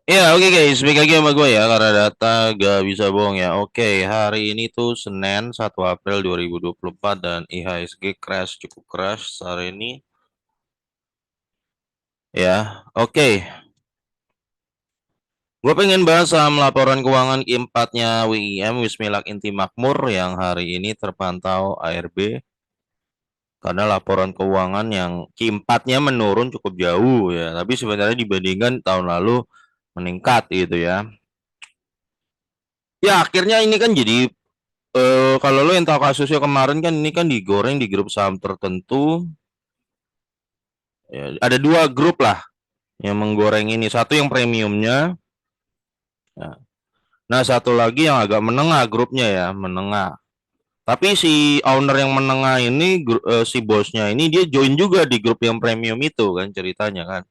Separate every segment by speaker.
Speaker 1: Ya, oke guys, balik lagi sama gue ya, karena data gak bisa bohong ya. Oke, hari ini tuh Senin 1 April 2024 dan IHSG crash, cukup crash hari ini. Ya, oke. Gue pengen bahas saham laporan keuangan keempatnya WIM, Wismilak Inti Makmur yang hari ini terpantau ARB. Karena laporan keuangan yang keempatnya menurun cukup jauh ya. Tapi sebenarnya dibandingkan tahun lalu meningkat gitu ya. Ya akhirnya ini kan jadi kalau lo yang tahu kasusnya kemarin kan ini kan digoreng di grup saham tertentu. Ya, ada dua grup lah yang menggoreng ini. Satu yang premiumnya. Ya. Nah satu lagi yang agak menengah grupnya ya, menengah. Tapi si owner yang menengah ini, si bosnya ini dia join juga di grup yang premium itu kan ceritanya kan.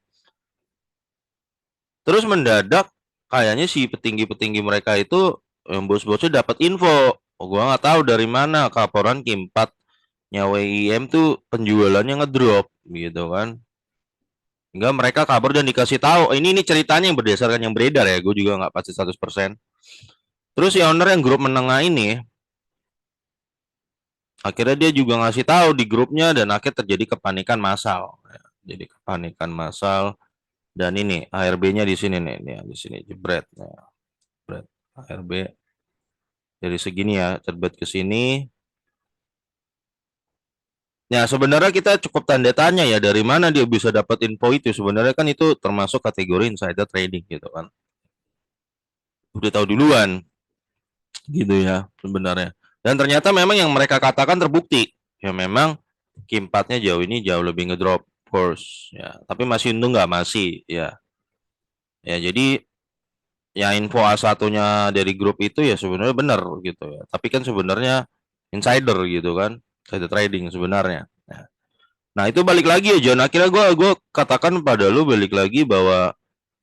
Speaker 1: Terus mendadak kayaknya si petinggi-petinggi mereka itu bos-bosnya dapat info. Oh, gua nggak tahu dari mana laporan Q4-nya WIM tuh penjualannya ngedrop gitu kan. Hingga mereka kabur dan dikasih tahu. Ini ceritanya yang berdasarkan yang beredar ya. Gue juga nggak pasti 100%. Terus si owner yang grup menengah ini akhirnya dia juga ngasih tahu di grupnya dan akhirnya terjadi kepanikan massal. Jadi kepanikan massal dan ini ARB-nya di sini nih, di sini jebret. Nah, jebret ARB dari segini ya, terbit ke sini. Ya, sebenarnya kita cukup tanda tanya ya dari mana dia bisa dapat info itu. Sebenarnya kan itu termasuk kategori insider trading gitu kan. Udah tahu duluan gitu ya sebenarnya. Dan ternyata memang yang mereka katakan terbukti. Ya memang Q4-nya jauh ini jauh lebih ngedrop course ya. Tapi masih untung nggak masih ya. Ya jadi ya info A1-nya dari grup itu ya sebenarnya benar gitu ya. Tapi kan sebenarnya insider gitu kan. Insider trading sebenarnya. Nah, itu balik lagi ya John. Akhirnya gue katakan pada lu balik lagi bahwa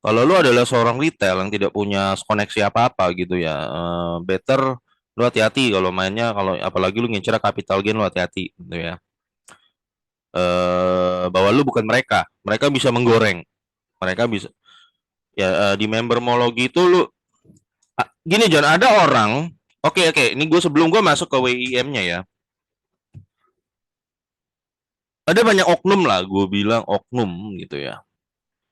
Speaker 1: kalau lu adalah seorang retail yang tidak punya koneksi apa-apa gitu ya, better lu hati-hati kalau mainnya, kalau apalagi lu ngincer capital gain lu hati-hati gitu ya. Bahwa lu bukan mereka. Mereka bisa menggoreng. Mereka bisa ya di membermologi itu lu gini John, ada orang. Oke oke, ini gue sebelum gue masuk ke WIM-nya ya. Ada banyak oknum lah, gue bilang oknum gitu ya.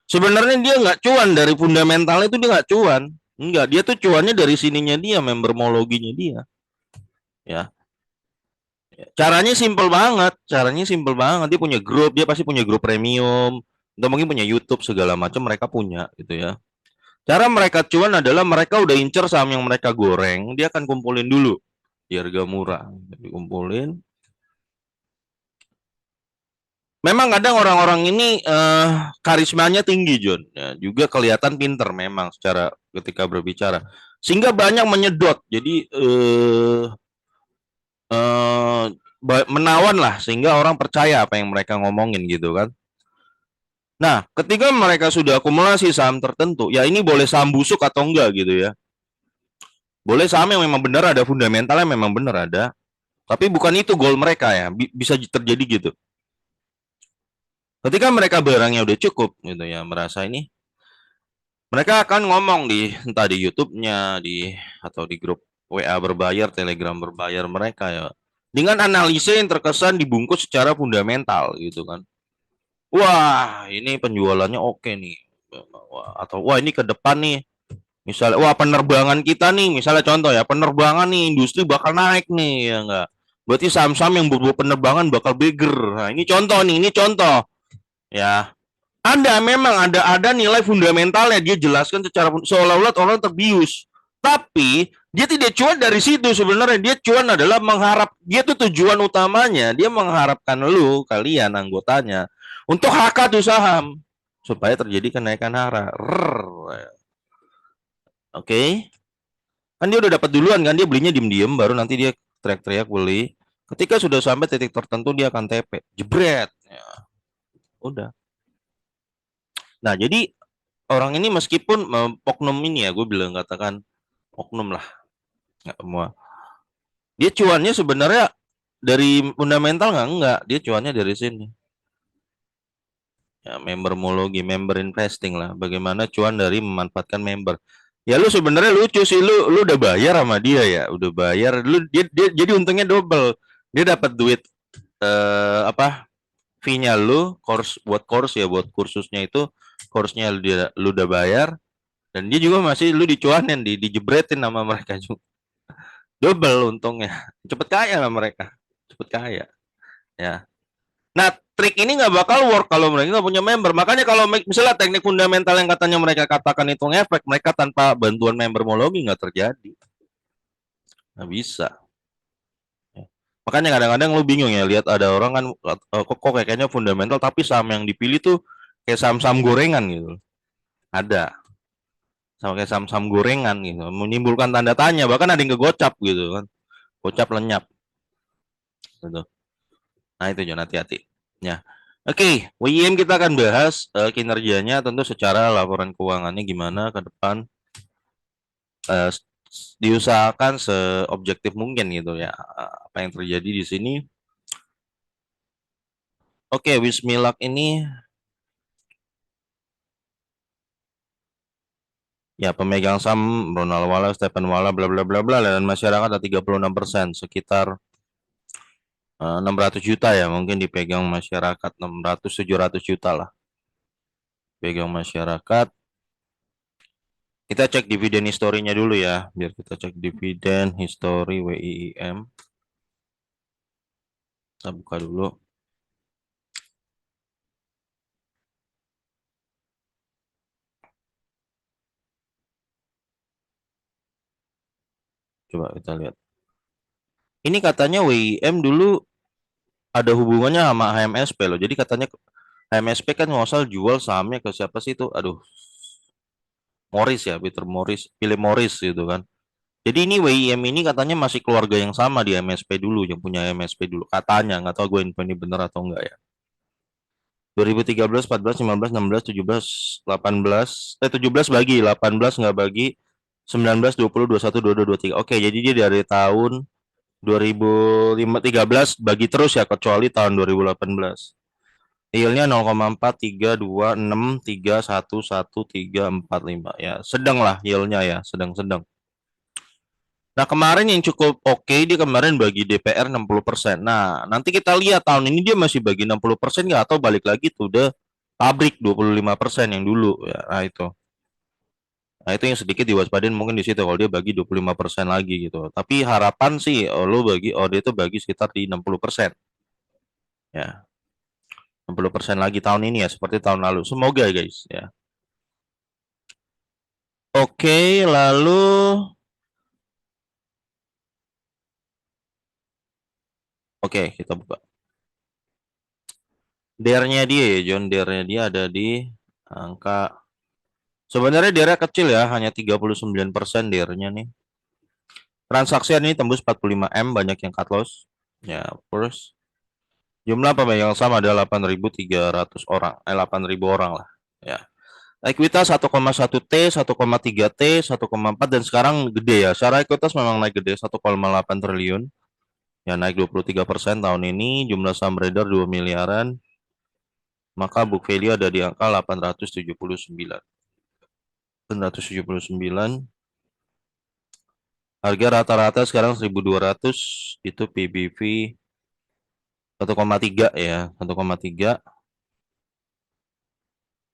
Speaker 1: Sebenarnya dia nggak cuan dari fundamentalnya itu dia nggak cuan. Enggak, dia tuh cuannya dari sininya dia, membermologinya dia. Ya, caranya simple banget. Caranya simple banget. Dia punya grup, dia pasti punya grup premium. Atau mungkin punya YouTube segala macam mereka punya gitu ya. Cara mereka cuan adalah mereka udah incer saham yang mereka goreng, dia akan kumpulin dulu di harga murah. Dikumpulin. Memang kadang orang-orang ini karismanya tinggi, John. Ya, juga kelihatan pinter memang secara ketika berbicara. Sehingga banyak menyedot. Jadi eh, menawan lah sehingga orang percaya apa yang mereka ngomongin gitu kan. Nah, ketika mereka sudah akumulasi saham tertentu, ya ini boleh saham busuk atau enggak gitu ya. Boleh saham yang memang benar ada fundamentalnya memang benar ada, tapi bukan itu goal mereka ya. Bisa terjadi gitu. Ketika mereka barangnya udah cukup gitu ya, merasa ini mereka akan ngomong di entah di YouTube-nya di atau di grup WA berbayar, Telegram berbayar mereka ya. Dengan analisa yang terkesan dibungkus secara fundamental gitu kan. Wah, ini penjualannya oke nih. Wah, atau wah ini ke depan nih. Misalnya wah penerbangan kita nih, misalnya contoh ya, penerbangan nih industri bakal naik nih ya enggak. Berarti saham-saham yang berbau penerbangan bakal bigger. Nah, ini contoh nih, ini contoh ya. Ada nilai fundamentalnya dia jelaskan secara seolah-olah orang terbius. Tapi dia tidak cuan dari situ sebenarnya dia cuan adalah mengharap dia tuh tujuan utamanya dia mengharapkan lu kalian anggotanya untuk HK tuh saham supaya terjadi kenaikan hara. Oke, okay. Kan dia udah dapat duluan kan dia belinya diem-diem baru nanti dia teriak-teriak beli. Ketika sudah sampai titik tertentu dia akan TP, jebret. Ya, udah. Nah, jadi orang ini meskipun oknum ini ya gue bilang katakan oknum lah nggak semua dia cuannya sebenarnya dari fundamental nggak enggak dia cuannya dari sini Ya, membermologi, member investing lah. Bagaimana cuan dari memanfaatkan member. Ya lu sebenarnya lucu sih, lu udah bayar sama dia ya, udah bayar, dia jadi untungnya double. Dia dapat duit apa? Fee-nya lu, course ya, buat kursusnya itu, course-nya lu udah bayar, dan dia juga masih lu dicuanin, dijebretin sama mereka juga. Double untungnya. Cepet kaya lah mereka. Cepet kaya. Ya. Nah, trik ini nggak bakal work kalau mereka nggak punya member. Makanya kalau misalnya teknik fundamental yang katanya mereka katakan itu ngefek, mereka tanpa bantuan membermologi nggak terjadi. Nggak bisa. Makanya kadang-kadang lu bingung ya, lihat ada orang kan kok kayaknya fundamental tapi saham yang dipilih tuh kayak saham-saham gorengan gitu. Ada. Sama kayak saham-saham gorengan gitu. Menimbulkan tanda tanya, bahkan ada yang kegocap gitu kan. Gocap lenyap gitu. Nah, itu jangan hati-hati. Ya. Oke, WIM kita akan bahas kinerjanya tentu secara laporan keuangannya gimana ke depan, eh, diusahakan seobjektif mungkin gitu ya, apa yang terjadi di sini. Oke, Wismilak ini ya pemegang saham Ronald Wala, Stephen Wala, bla bla bla bla, dan masyarakat ada 36%, sekitar 600 juta ya, mungkin dipegang masyarakat 600-700 juta lah pegang masyarakat. Kita cek dividen historinya dulu ya, biar kita cek dividen history WIIM. Kita buka dulu. Coba kita lihat. Ini katanya WIM dulu ada hubungannya sama HMSP loh. Jadi katanya HMSP kan nggak jual sahamnya ke siapa sih itu? Aduh, Morris ya, Peter Morris, Philip Morris gitu kan. Jadi ini WIM ini katanya masih keluarga yang sama di MSP dulu, yang punya MSP dulu. Katanya, nggak tahu gue info ini bener atau enggak ya. 2013, 14, 15, 16, 17, 18, 17 bagi, 18 nggak bagi, 19, 20, 21, 22, 23. Oke, jadi dia dari tahun 2013 bagi terus ya, kecuali tahun 2018. Yieldnya 0,4, 3, 2, 6, 3, 1, 1, 3, 4, 5. Ya, sedang lah yieldnya ya, sedang-sedang. Nah, kemarin yang cukup oke, dia kemarin bagi DPR 60%. Nah, nanti kita lihat tahun ini dia masih bagi 60% nggak, atau balik lagi tuh udah pabrik 25% yang dulu ya. Nah, itu. Nah, itu yang sedikit diwaspadin mungkin di situ kalau dia bagi 25% lagi gitu. Tapi harapan sih dia itu bagi sekitar di 60%. Ya, 60% lagi tahun ini ya, seperti tahun lalu. Semoga guys ya. Oke, lalu oke, kita buka. DER-nya dia ya, John, DER-nya dia ada di angka, sebenarnya DER-nya kecil ya, hanya 39% DER-nya nih. Transaksi ini tembus 45M, banyak yang cut loss. Ya, first. Jumlah pemegang saham ada 8.300 orang, 8.000 orang lah. Ya. Ekuitas 1,1 T, 1,3 T, 1,4, dan sekarang gede ya. Secara ekuitas memang naik gede, 1,8 triliun. Ya, naik 23% tahun ini. Jumlah saham beredar 2 miliaran. Maka book value ada di angka 879. 879. Harga rata-rata sekarang 1.200, itu PBV 1,3 ya, 1,3.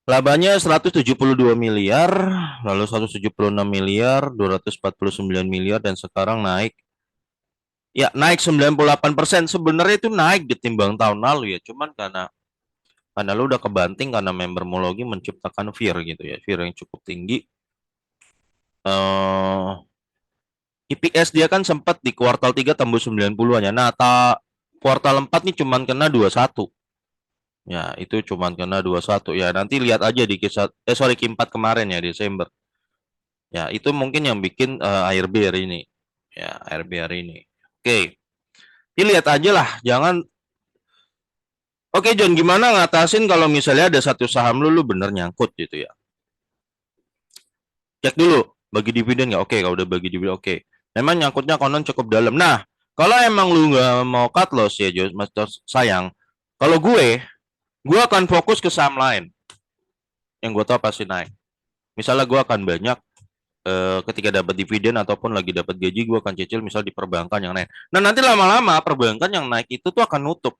Speaker 1: Labanya 172 miliar, lalu 176 miliar, 249 miliar, dan sekarang naik. Ya, naik 98%. Sebenarnya itu naik ditimbang tahun lalu ya. Cuman karena lu udah kebanting, karena membermologi menciptakan fear gitu ya. Fear yang cukup tinggi. IPS dia kan sempat di kuartal 3 tembus 90-an ya. Nah, kuartal 4 nih cuman kena 21. Ya, itu cuman kena 21. Ya, nanti lihat aja di kisah Q4 kemarin ya, Desember. Ya, itu mungkin yang bikin ARB hari ini. Ya, ARB hari ini. Oke. Lihat aja lah, jangan. Oke, John, gimana ngatasin kalau misalnya ada satu saham lu bener nyangkut gitu ya. Cek dulu, bagi dividen nggak? Oke, kalau udah bagi dividen oke. Memang nyangkutnya konon cukup dalam. Nah, kalau emang lu nggak mau cut loss ya, John, Mas sayang. Kalau gue gue akan fokus ke saham lain yang gue tahu pasti naik. Misalnya gue akan banyak ketika dapat dividen ataupun lagi dapat gaji, gue akan cicil misal di perbankan yang naik. Nah nanti lama-lama perbankan yang naik itu tuh akan nutup,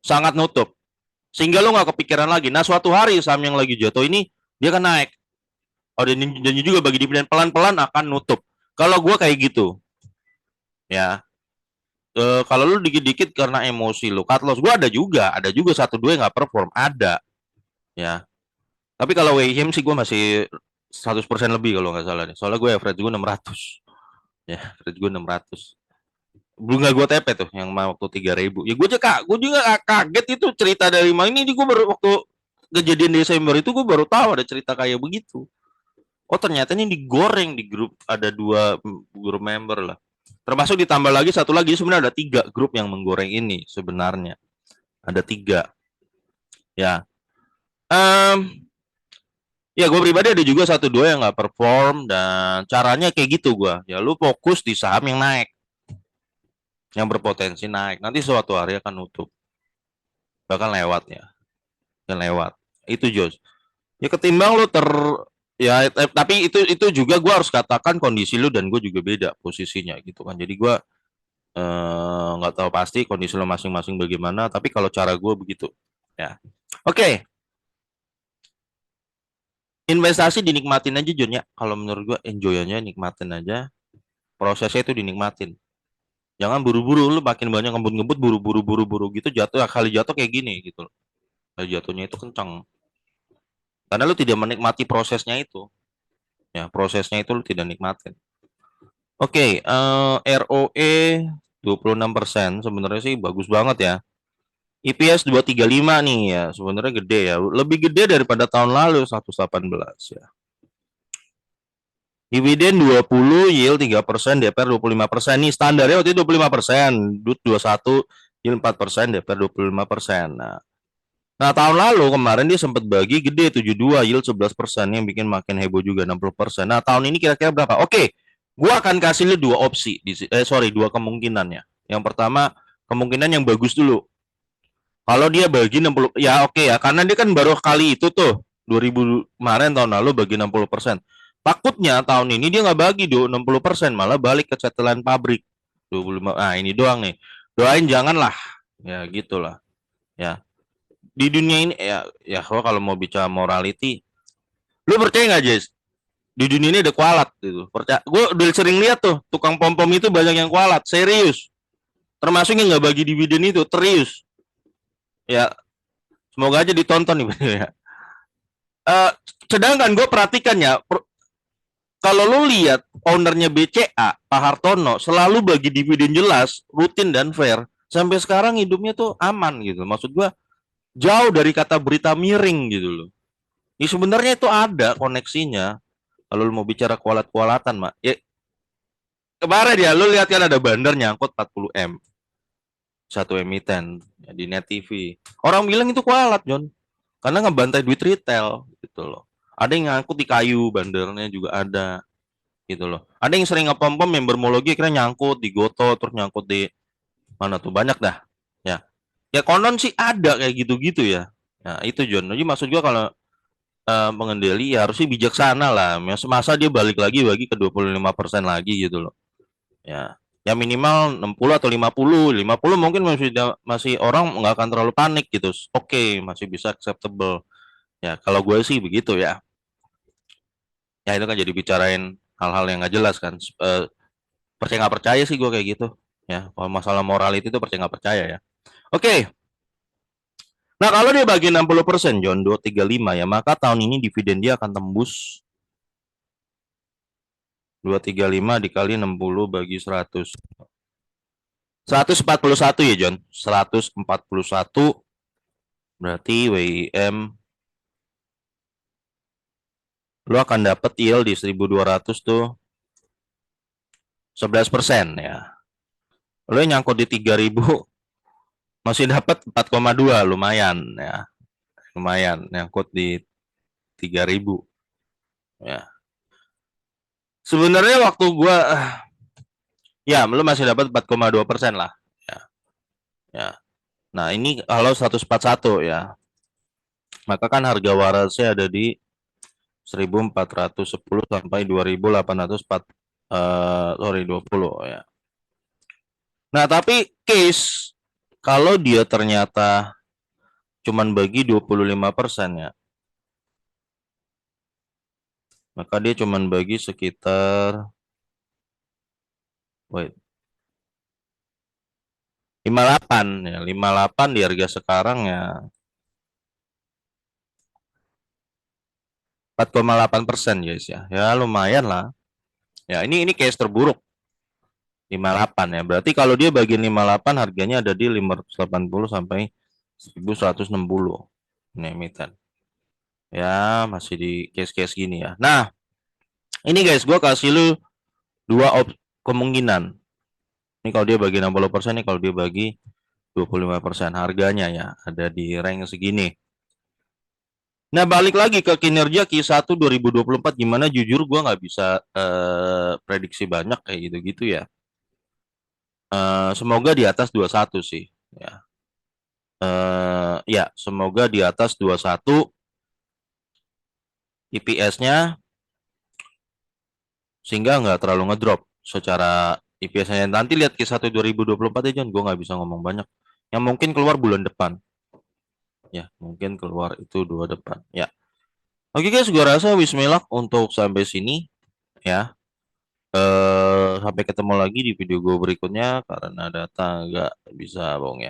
Speaker 1: sangat nutup, sehingga lo nggak kepikiran lagi. Nah suatu hari saham yang lagi jatuh ini dia akan naik. Oh, dan juga bagi dividen pelan-pelan akan nutup. Kalau gue kayak gitu, ya. Kalau lu dikit-dikit karena emosi lu cut loss, gue ada juga satu dua yang nggak perform, ada, ya. Tapi kalau WIM sih gue masih 100% lebih kalau nggak salah nih. Soalnya gue average gue 600, ya, average gue 600. Belum nggak gue TP tuh yang waktu 3.000. Ya gue juga kaget itu cerita dari mana ini. Gue baru waktu kejadian Desember itu gue baru tahu ada cerita kayak begitu. Oh ternyata ini digoreng di grup, ada 2 grup member lah. Termasuk ditambah lagi satu lagi, sebenarnya ada 3 grup yang menggoreng ini sebenarnya. Ada 3. Ya. Ya gue pribadi ada juga satu dua yang nggak perform, dan caranya kayak gitu gue. Ya lu fokus di saham yang naik, yang berpotensi naik. Nanti suatu hari akan nutup. Bahkan lewat ya. Dan lewat. Itu Jos. Ya ketimbang lu ya tapi itu juga gue harus katakan kondisi lu dan gue juga beda posisinya gitu kan. Jadi gue nggak tahu pasti kondisi lo masing-masing bagaimana, tapi kalau cara gue begitu ya. Oke. Investasi dinikmatin aja Jun ya, kalau menurut gue enjoy aja, nikmatin aja prosesnya, itu dinikmatin, jangan buru-buru. Lu makin banyak ngebut-ngebut, buru-buru gitu, jatuh kali jatuh kayak gini gitu loh. Kali jatuhnya itu kencang karena lu tidak menikmati prosesnya itu, ya prosesnya itu lu tidak nikmatin. Oke, ROE 26% sebenarnya sih bagus banget ya. EPS 235 nih ya, sebenarnya gede ya. Lebih gede daripada tahun lalu 118 ya. Dividen 20, yield 3%, DPR 25%. Nih standarnya waktu itu 25%, DUT 21, yield 4%, DPR 25%. Nah, tahun lalu kemarin dia sempat bagi gede 72, yield 11%, yang bikin makin heboh juga 60%. Nah, tahun ini kira-kira berapa? Oke, gua akan kasih lu 2 opsi, dua kemungkinan ya. Yang pertama, kemungkinan yang bagus dulu. Kalau dia bagi 60, ya oke ya, karena dia kan baru kali itu tuh 2000 kemarin, tahun lalu bagi 60%. Takutnya tahun ini dia nggak bagi 60%, malah balik ke setelan pabrik 25. Nah, ini doang nih. Doain janganlah. Ya gitulah. Ya. Di dunia ini ya kalau mau bicara morality, lu percaya nggak, Jess? Di dunia ini ada kualat gitu. Percaya? Gue udah sering lihat tuh tukang pom-pom itu banyak yang kualat, serius. Termasuk yang nggak bagi dividen itu, serius. Ya, semoga aja ditonton nih ya. Uh, Sedangkan gue perhatikan ya, kalau lu lihat ownernya BCA, Pak Hartono, selalu bagi dividen jelas, rutin dan fair. Sampai sekarang hidupnya tuh aman gitu. Maksud gue jauh dari kata berita miring gitu loh. Ini sebenarnya itu ada koneksinya. Kalau lu mau bicara kualat-kualatan, Mak. Ya, kemarin ya, lu lihat kan ada bandar nyangkut 40M. Satu emiten ya, di Net TV. Orang bilang itu kualat, John. Karena ngebantai duit retail gitu loh. Ada yang ngangkut di kayu, bandarnya juga ada gitu loh. Ada yang sering ngepom-pom membermologi kira nyangkut di Goto, terus nyangkut di mana tuh, banyak dah. Ya. Ya konon sih ada kayak gitu-gitu ya. Nah, itu John. Jadi maksud gua kalau pengendali ya harusnya bijaksana lah. Masa dia balik lagi bagi ke 25% lagi gitu loh. Ya. Ya minimal 60 atau 50. 50 mungkin masih orang nggak akan terlalu panik gitu. Oke, masih bisa acceptable. Ya, kalau gue sih begitu ya. Ya itu kan jadi bicarain hal-hal yang nggak jelas kan. Percaya nggak percaya sih gue kayak gitu. Ya, kalau masalah moral itu percaya nggak percaya ya. Oke. Nah, kalau dia bagi 60%, John, 235 ya, maka tahun ini dividen dia akan tembus 235 dikali 60 bagi 100. 141 ya, John. 141 berarti WIM lu akan dapat yield di 1.200 tuh 11% ya. Lu nyangkut di 3.000 masih dapat 4,2, lumayan ya. Lumayan nyangkut di 3.000 ya. Sebenarnya waktu gua ya lu masih dapat 4,2% lah ya. Ya. Nah, ini kalau 141 ya. maka kan harga warasnya ada di 1410 sampai 2804 sorry 20 ya. Nah, tapi case kalau dia ternyata cuman bagi 25% ya, maka dia cuman bagi sekitar wait 58 ya, 58 di harga sekarang ya 4,8% guys ya. Ya lumayan lah. Ya ini case terburuk 58 ya. Berarti kalau dia bagi 58 harganya ada di 580 sampai 1160. Ini emiten. Ya masih di case-case gini ya. Nah, ini guys gue kasih lu dua kemungkinan. Ini kalau dia bagi 60%, nih kalau dia bagi 25% harganya ya ada di rank segini. Nah, balik lagi ke kinerja Q1 2024 gimana, jujur gue nggak bisa prediksi banyak kayak gitu-gitu ya. Semoga di atas 21 sih ya. Ya, semoga di atas 21 IPS-nya sehingga nggak terlalu ngedrop secara IPS-nya. Nanti lihat Q1 2024 aja, gue nggak bisa ngomong banyak. Yang mungkin keluar bulan depan. Ya, mungkin keluar itu 2 depan. Ya. Oke guys, gue rasa Wismilak untuk sampai sini ya. Sampai ketemu lagi di video gue berikutnya karena data nggak bisa bohong ya.